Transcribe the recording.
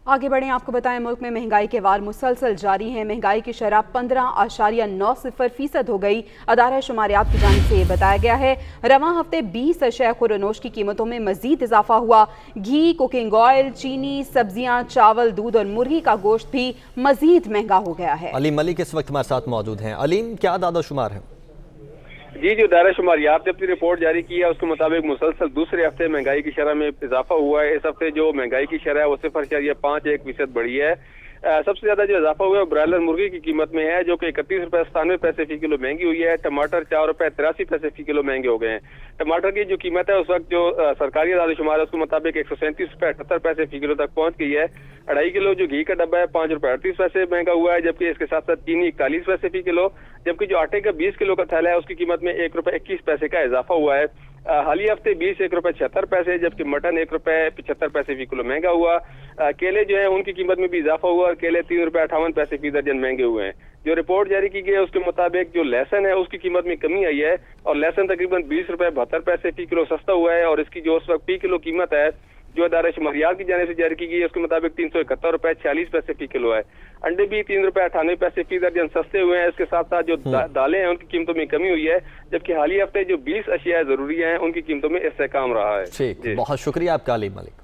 आगे बढ़ें, आपको बताएं मुल्क में महंगाई के वार मुसलसल जारी है। महंगाई की शरह 15.90% हो गई। अदारा शुमारियात की जानिब से ये बताया गया है रवां हफ्ते 20 अशिया खुरनोश की कीमतों में मजीद इजाफा हुआ। घी, कुकिंग ऑयल, चीनी, सब्जियां, चावल, दूध और मुर्गी का गोश्त भी मजीद महंगा हो गया है। अलीम मलिक इस वक्त हमारे साथ मौजूद हैं। अलीम, क्या दादा शुमार है? जी, जो दायरा शुमारियात ने अपनी रिपोर्ट जारी की है उसके मुताबिक मुसलसल दूसरे हफ्ते महंगाई की शरह में इजाफा हुआ है। इस हफ्ते जो महंगाई की शरह है वो 0.51% बढ़ी है। सबसे ज्यादा जो इजाफा हुआ है ब्रायलर मुर्गी की कीमत में है, जो कि 31 रुपए 97 पैसे फी किलो महंगी हुई है। टमाटर 4 रुपए 83 पैसे फी किलो महंगे हो गए हैं। टमाटर की जो कीमत है उस वक्त जो सरकारी आदादोशुमार है उसके मुताबिक 137 रुपए 78 पैसे फी किलो तक पहुंच गई है। 2.5 किलो जो घी का डब्बा है 5 रुपए 38 पैसे महंगा हुआ है, जबकि इसके साथ साथ चीनी 41 पैसे फी किलो, जबकि जो आटे का 20 किलो का थैला है उसकी कीमत में 1 रुपए 21 पैसे का इजाफा हुआ है। हालिया हफ्ते 20 1 रुपए 76 पैसे, जबकि मटन 1 रुपए 75 पैसे फी किलो महंगा हुआ। केले जो है उनकी कीमत में भी इजाफा हुआ और केले 3 रुपए 58 पैसे फी दर्जन महंगे हुए हैं। जो रिपोर्ट जारी की गई है उसके मुताबिक जो लहसन है उसकी कीमत में कमी आई है और लहसन तकरीबन 20 रुपए 72 पैसे फी किलो सस्ता हुआ है और इसकी जो उस वक्त फी किलो कीमत है जो अदारा शुमारियात की जाने से जारी की गई है उसके मुताबिक 371 रुपए 46 पैसे फी किलो है। अंडे भी 3 रुपए 98 पैसे फी दर्जन सस्ते हुए हैं। इसके साथ साथ जो दालें हैं उनकी कीमतों में कमी हुई है, जबकि हालिया हफ्ते जो 20 अशिया जरूरी हैं उनकी कीमतों में इससे काम रहा है। ठीक, बहुत शुक्रिया आपका अलीम मलिक।